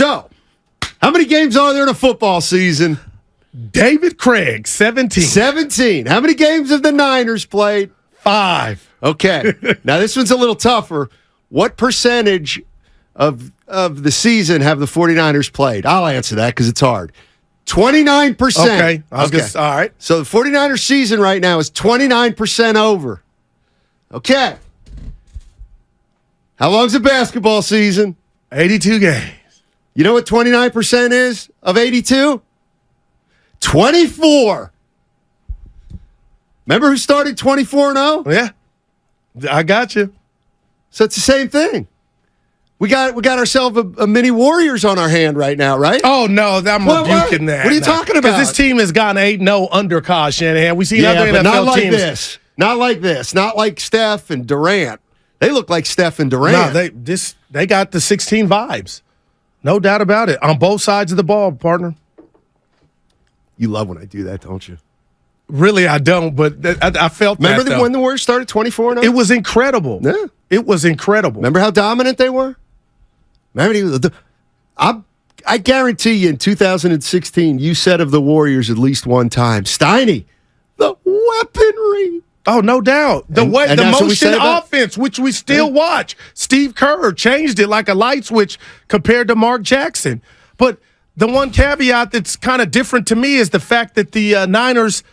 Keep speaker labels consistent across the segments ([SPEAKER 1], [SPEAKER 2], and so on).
[SPEAKER 1] So, how many games are there in a football season?
[SPEAKER 2] David Craig, 17.
[SPEAKER 1] 17. How many games have the Niners played?
[SPEAKER 2] 5.
[SPEAKER 1] Okay. Now, this one's a little tougher. What percentage of the season have the 49ers played? I'll answer that because it's hard. 29%.
[SPEAKER 2] Okay. All right.
[SPEAKER 1] So the 49ers season right now is 29% over. Okay. How long's a basketball season?
[SPEAKER 2] 82 games.
[SPEAKER 1] You know what 29% is of 82? 24. Remember who started 24-0?
[SPEAKER 2] Yeah. I got you.
[SPEAKER 1] So it's the same thing. We got ourselves a mini Warriors on our hand right now, right?
[SPEAKER 2] Oh, no, I'm rebuking that.
[SPEAKER 1] What are you talking about?
[SPEAKER 2] Because this team has gone 8-0 under Kyle Shanahan. We see other NFL
[SPEAKER 1] not like
[SPEAKER 2] teams.
[SPEAKER 1] this. Not like this. Not like Steph and Durant. They look like Steph and Durant.
[SPEAKER 2] No, they got the 16 vibes. No doubt about it. On both sides of the ball, partner.
[SPEAKER 1] You love when I do that, don't you?
[SPEAKER 2] Really, I don't, but I felt
[SPEAKER 1] Remember
[SPEAKER 2] that,
[SPEAKER 1] when the Warriors started 24-0?
[SPEAKER 2] It was incredible.
[SPEAKER 1] Yeah.
[SPEAKER 2] It was incredible.
[SPEAKER 1] Remember how dominant they were? I guarantee you in 2016, you said of the Warriors at least one time, Steiny, the weaponry.
[SPEAKER 2] Oh, no doubt. The motion offense, which we still watch. Steve Kerr changed it like a light switch compared to Mark Jackson. But the one caveat that's kind of different to me is the fact that the Niners,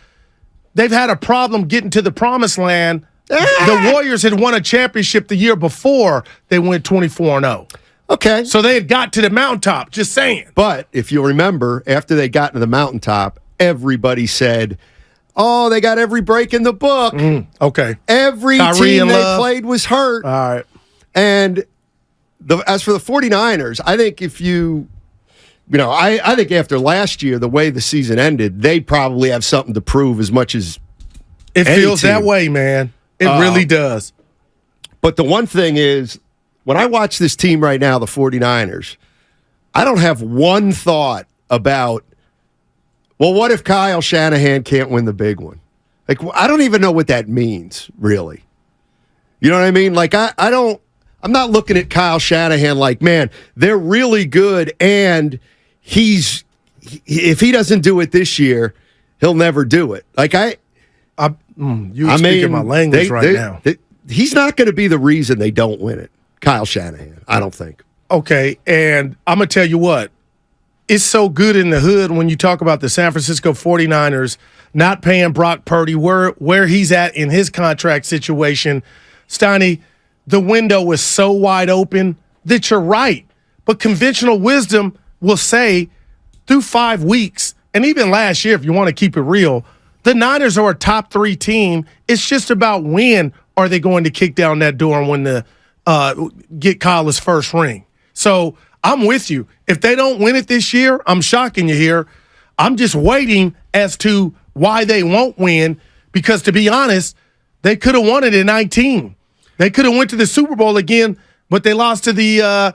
[SPEAKER 2] they've had a problem getting to the promised land. The Warriors had won a championship the year before they went 24-0.
[SPEAKER 1] Okay.
[SPEAKER 2] So they had got to the mountaintop, just saying.
[SPEAKER 1] But if you remember, after they got to the mountaintop, everybody said, oh, they got every break in the book.
[SPEAKER 2] Okay.
[SPEAKER 1] Every team they played was hurt.
[SPEAKER 2] All right.
[SPEAKER 1] And as for the 49ers, I think I think after last year, the way the season ended, they probably have something to prove as much as
[SPEAKER 2] it feels that way, man. It really does.
[SPEAKER 1] But the one thing is, when I watch this team right now, the 49ers, I don't have one thought about, well, what if Kyle Shanahan can't win the big one? Like, I don't even know what that means, really. You know what I mean? Like, I'm not looking at Kyle Shanahan like, man, they're really good, and if he doesn't do it this year, he'll never do it. Like,
[SPEAKER 2] you're speaking my language now.
[SPEAKER 1] He's not going to be the reason they don't win it, Kyle Shanahan, I don't think.
[SPEAKER 2] Okay, and I'm going to tell you what. It's so good in the hood when you talk about the San Francisco 49ers not paying Brock Purdy where he's at in his contract situation. Steiny, the window is so wide open that you're right. But conventional wisdom will say through 5 weeks, and even last year, if you want to keep it real, the Niners are a top 3 team. It's just about when are they going to kick down that door and win get Kyle his first ring. So I'm with you. If they don't win it this year, I'm shocking you here. I'm just waiting as to why they won't win because, to be honest, they could have won it in 19. They could have went to the Super Bowl again, but they lost to the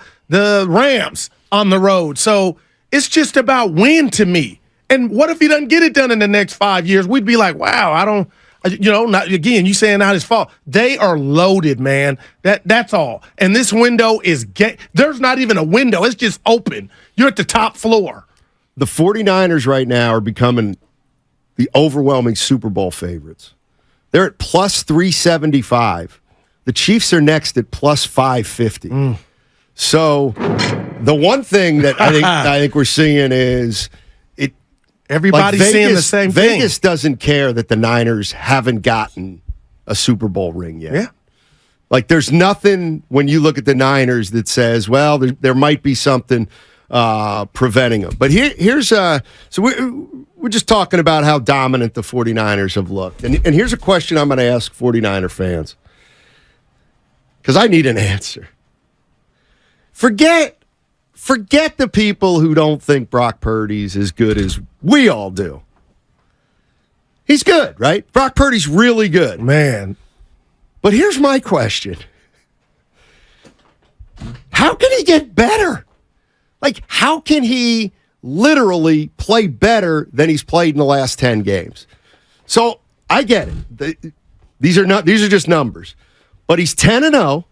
[SPEAKER 2] Rams on the road. So it's just about win to me. And what if he doesn't get it done in the next 5 years? We'd be like, wow, you saying not his fault. They are loaded, man. That's all. And this window is there's not even a window. It's just open. You're at the top floor.
[SPEAKER 1] The 49ers right now are becoming the overwhelming Super Bowl favorites. They're at plus 375. The Chiefs are next at plus 550. So the one thing that I think we're seeing is
[SPEAKER 2] everybody's seeing the same thing.
[SPEAKER 1] Vegas doesn't care that the Niners haven't gotten a Super Bowl ring yet.
[SPEAKER 2] Yeah.
[SPEAKER 1] Like, there's nothing when you look at the Niners that says, well, there might be something preventing them. But here's so we're just talking about how dominant the 49ers have looked. And here's a question I'm going to ask 49er fans, because I need an answer. Forget the people who don't think Brock Purdy's as good as we all do. He's good, right? Brock Purdy's really good.
[SPEAKER 2] Man.
[SPEAKER 1] But here's my question. How can he get better? Like, how can he literally play better than he's played in the last 10 games? So, I get it. These are just numbers. But he's 10-0.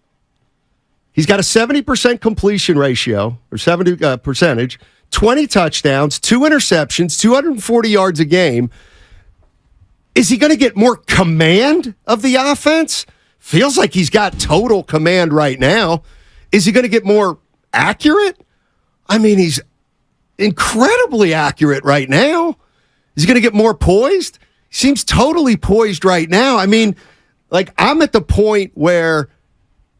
[SPEAKER 1] He's got a 70% completion ratio, or 70 percentage, 20 touchdowns, 2 interceptions, 240 yards a game. Is he going to get more command of the offense? Feels like he's got total command right now. Is he going to get more accurate? I mean, he's incredibly accurate right now. Is he going to get more poised? He seems totally poised right now. I mean, like, I'm at the point where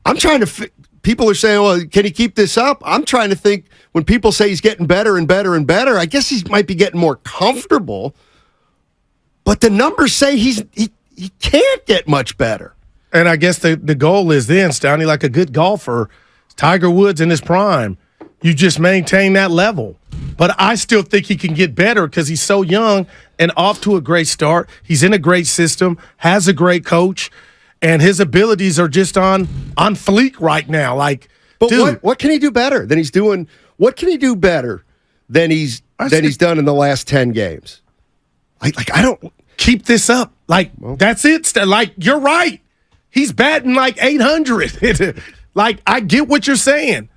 [SPEAKER 1] I'm trying to people are saying, well, can he keep this up? I'm trying to think, when people say he's getting better and better and better, I guess he might be getting more comfortable. But the numbers say he can't get much better.
[SPEAKER 2] And I guess the goal is then, Steiny, like a good golfer, Tiger Woods in his prime, you just maintain that level. But I still think he can get better because he's so young and off to a great start. He's in a great system, has a great coach, and his abilities are just on fleek right now. Like,
[SPEAKER 1] but
[SPEAKER 2] dude,
[SPEAKER 1] what can he do better than he's doing? What can he do better than he's done in the last 10 games? I don't
[SPEAKER 2] keep this up. Like, that's it. Like, you're right. He's batting like 800. Like, I get what you're saying.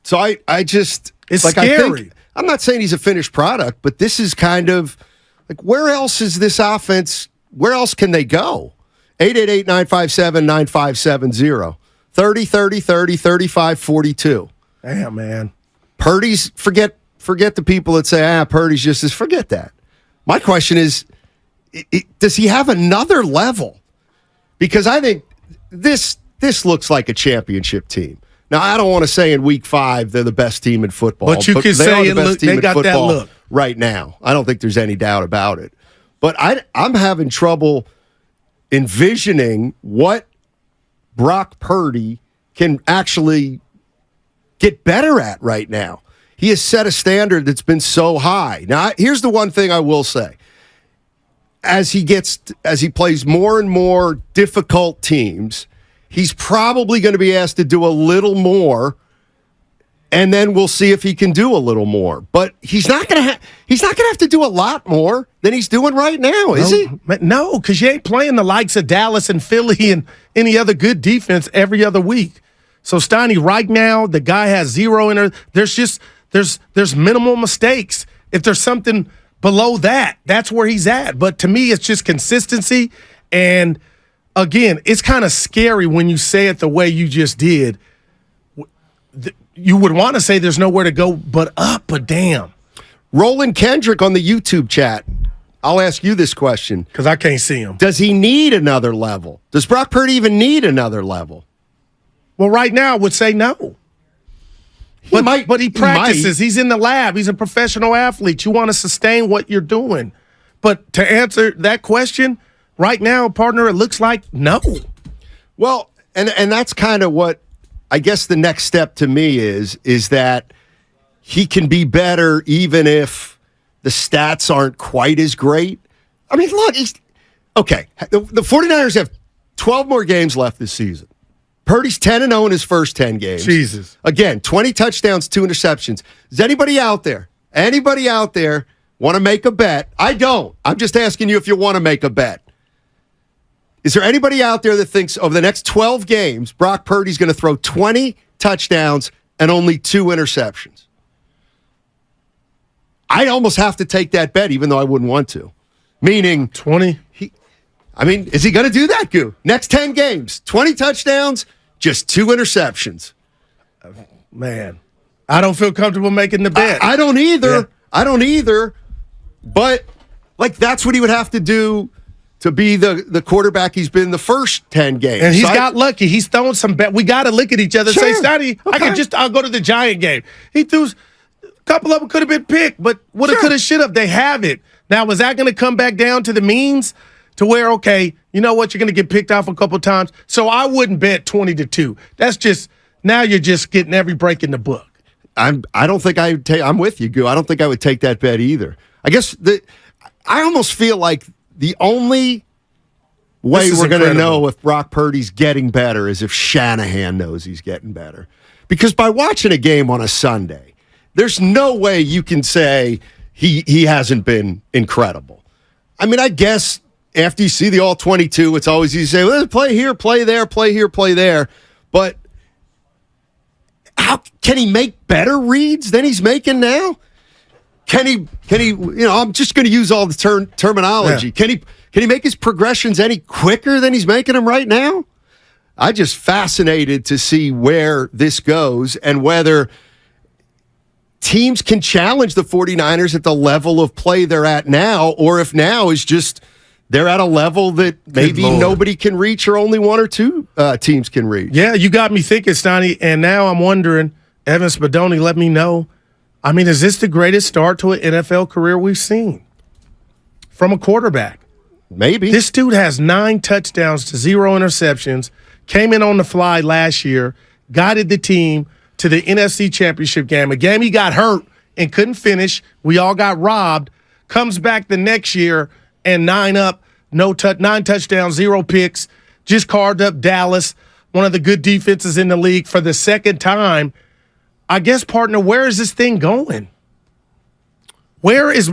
[SPEAKER 1] So I just,
[SPEAKER 2] it's
[SPEAKER 1] like,
[SPEAKER 2] scary.
[SPEAKER 1] I'm not saying he's a finished product, but this is kind of like, where else is this offense? Where else can they go? 888-957-9570. 30-30-30, 35-42.
[SPEAKER 2] Damn, man.
[SPEAKER 1] Purdy's, forget the people that say, Purdy's just this. Forget that. My question is, does he have another level? Because I think this looks like a championship team. Now, I don't want to say in week 5 they're the best team in football.
[SPEAKER 2] But you can say they got that look
[SPEAKER 1] right now. I don't think there's any doubt about it. But I'm having trouble envisioning what Brock Purdy can actually get better at right now. He has set a standard that's been so high. Now, here's the one thing I will say. As he plays more and more difficult teams, he's probably going to be asked to do a little more, and then we'll see if he can do a little more. But he's not going to have to do a lot more than he's doing right now, is he?
[SPEAKER 2] No, because you ain't playing the likes of Dallas and Philly and any other good defense every other week. So, Steiny, right now, the guy has 0 in her. There's minimal mistakes. If there's something below that, that's where he's at. But to me, it's just consistency. And again, it's kind of scary when you say it the way you just did. You would want to say there's nowhere to go but up, but damn.
[SPEAKER 1] Roland Kendrick on the YouTube chat. I'll ask you this question.
[SPEAKER 2] Because I can't see him.
[SPEAKER 1] Does he need another level? Does Brock Purdy even need another level?
[SPEAKER 2] Well, right now, I would say no. But he practices. He's in the lab. He's a professional athlete. You want to sustain what you're doing. But to answer that question, right now, partner, it looks like no.
[SPEAKER 1] Well, and that's kind of what I guess the next step to me is that he can be better even if the stats aren't quite as great. I mean, look, okay. The 49ers have 12 more games left this season. Purdy's 10-0 in his first 10 games.
[SPEAKER 2] Jesus.
[SPEAKER 1] Again, 20 touchdowns, 2 interceptions. Is anybody out there want to make a bet? I don't. I'm just asking you if you want to make a bet. Is there anybody out there that thinks over the next 12 games, Brock Purdy's going to throw 20 touchdowns and only 2 interceptions? I almost have to take that bet, even though I wouldn't want to. Meaning
[SPEAKER 2] 20.
[SPEAKER 1] Is he going to do that, Goo? Next 10 games, 20 touchdowns, just 2 interceptions.
[SPEAKER 2] Man, I don't feel comfortable making the bet.
[SPEAKER 1] I don't either.
[SPEAKER 2] Yeah.
[SPEAKER 1] I don't either. But, like, that's what he would have to do to be the quarterback he's been the first 10 games.
[SPEAKER 2] And he's got lucky. He's thrown some bet. We got to look at each other and say, Steiny,
[SPEAKER 1] okay.
[SPEAKER 2] I'll go to the Giant game. He threw a couple of them could have been picked, but woulda, coulda, shoulda. They have it. Now, is that going to come back down to the means? To where, okay, you know what, you're going to get picked off a couple times. So I wouldn't bet 20-2. That's just, now you're just getting every break in the book.
[SPEAKER 1] I don't think I would take, I'm with you, Goo. I don't think I would take that bet either. I guess I almost feel like the only way we're going to know if Brock Purdy's getting better is if Shanahan knows he's getting better. Because by watching a game on a Sunday, there's no way you can say he hasn't been incredible. I mean, I guess after you see the all-22, it's always easy to say, well, play here, play there, play here, play there. But how can he make better reads than he's making now? Can he, I'm just going to use all the terminology.
[SPEAKER 2] Yeah.
[SPEAKER 1] Can he make his progressions any quicker than he's making them right now? I'm just fascinated to see where this goes and whether teams can challenge the 49ers at the level of play they're at now, or if now is just they're at a level that maybe nobody can reach or only one or two teams can reach.
[SPEAKER 2] Yeah, you got me thinking, Steiny, and now I'm wondering, Evan Spadoni, let me know. I mean, is this the greatest start to an NFL career we've seen from a quarterback?
[SPEAKER 1] Maybe.
[SPEAKER 2] This dude has 9 touchdowns to 0 interceptions, came in on the fly last year, guided the team to the NFC Championship game, a game he got hurt and couldn't finish. We all got robbed. Comes back the next year and 9 touchdowns, 0 picks, just carved up Dallas, one of the good defenses in the league for the second time. I guess, partner, where is this thing going? This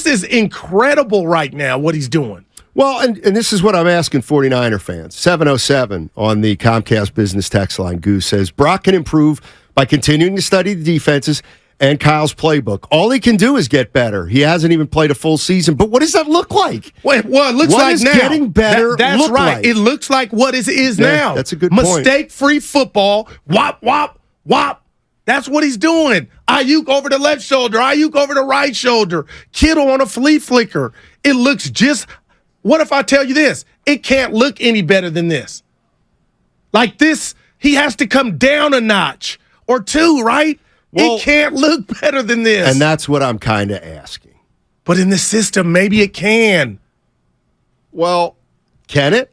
[SPEAKER 2] is incredible right now, what he's doing.
[SPEAKER 1] Well, and this is what I'm asking 49er fans. 707 on the Comcast Business Text line. Goose says, Brock can improve by continuing to study the defenses and Kyle's playbook. All he can do is get better. He hasn't even played a full season. But what does that look like?
[SPEAKER 2] Well, it looks like now.
[SPEAKER 1] Getting better
[SPEAKER 2] that's
[SPEAKER 1] look
[SPEAKER 2] right.
[SPEAKER 1] Like?
[SPEAKER 2] It looks like what is now.
[SPEAKER 1] That's a good point.
[SPEAKER 2] Mistake-free football. Wop, wop, wop. That's what he's doing. Ayuk over the left shoulder. Ayuk over the right shoulder. Kittle on a flea flicker. It looks just... What if I tell you this? It can't look any better than this. Like this, he has to come down a notch or two, right? Well, it can't look better than this.
[SPEAKER 1] And that's what I'm kind of asking.
[SPEAKER 2] But in the system, maybe it can.
[SPEAKER 1] Well, can it?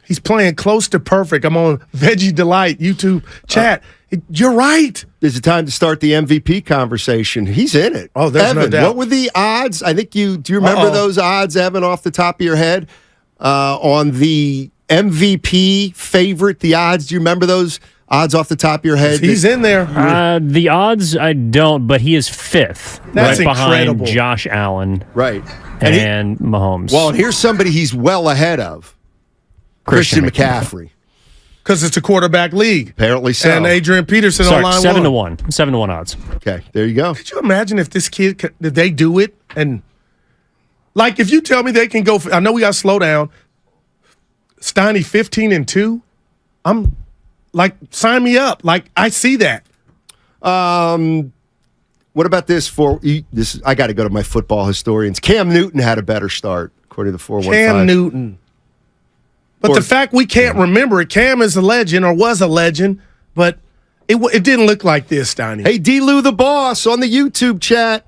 [SPEAKER 2] He's playing close to perfect. I'm on Veggie Delight YouTube chat. You're right.
[SPEAKER 1] Is it time to start the MVP conversation? He's in it.
[SPEAKER 2] Oh, there's
[SPEAKER 1] Evan,
[SPEAKER 2] no doubt.
[SPEAKER 1] what were the odds? I think do you remember those odds, Evan, off the top of your head? On the MVP favorite, the odds, do you remember those odds off the top of your head?
[SPEAKER 2] He's in there.
[SPEAKER 3] The odds, I don't, but he is 5th.
[SPEAKER 2] That's
[SPEAKER 3] right
[SPEAKER 2] incredible.
[SPEAKER 3] Behind Josh Allen.
[SPEAKER 1] Right.
[SPEAKER 3] And Mahomes.
[SPEAKER 1] Well, and here's somebody he's well ahead of. Christian McCaffrey.
[SPEAKER 2] Because it's a quarterback league.
[SPEAKER 1] Apparently so.
[SPEAKER 2] And Adrian Peterson on line
[SPEAKER 3] 7-1. 7-1 odds.
[SPEAKER 1] Okay, there you go.
[SPEAKER 2] Could you imagine if this kid, did they do it? And, like, if you tell me they can go, I know we got to slow down. Steiny 15-2. I'm, like, sign me up. Like, I see that.
[SPEAKER 1] What about this? I got to go to my football historians. Cam Newton had a better start, according to the 415.
[SPEAKER 2] Cam Newton. But the fact we can't remember it, Cam is a legend or was a legend, but it didn't look like this, Steiny.
[SPEAKER 1] Hey, D-Lou the boss on the YouTube chat.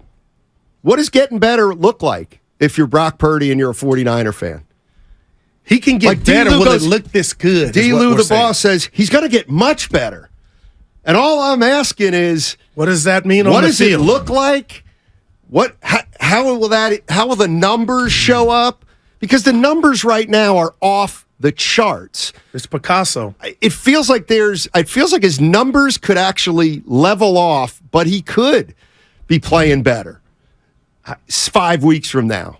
[SPEAKER 1] What does getting better look like if you're Brock Purdy and you're a 49er fan?
[SPEAKER 2] He can get better. Will it look this good?
[SPEAKER 1] D-Lou the boss says he's going to get much better. And all I'm asking is,
[SPEAKER 2] what does that mean on the field?
[SPEAKER 1] What does it look like? How will the numbers show up? Because the numbers right now are off the charts.
[SPEAKER 2] It's Picasso.
[SPEAKER 1] It feels like his numbers could actually level off, but he could be playing better 5 weeks from now.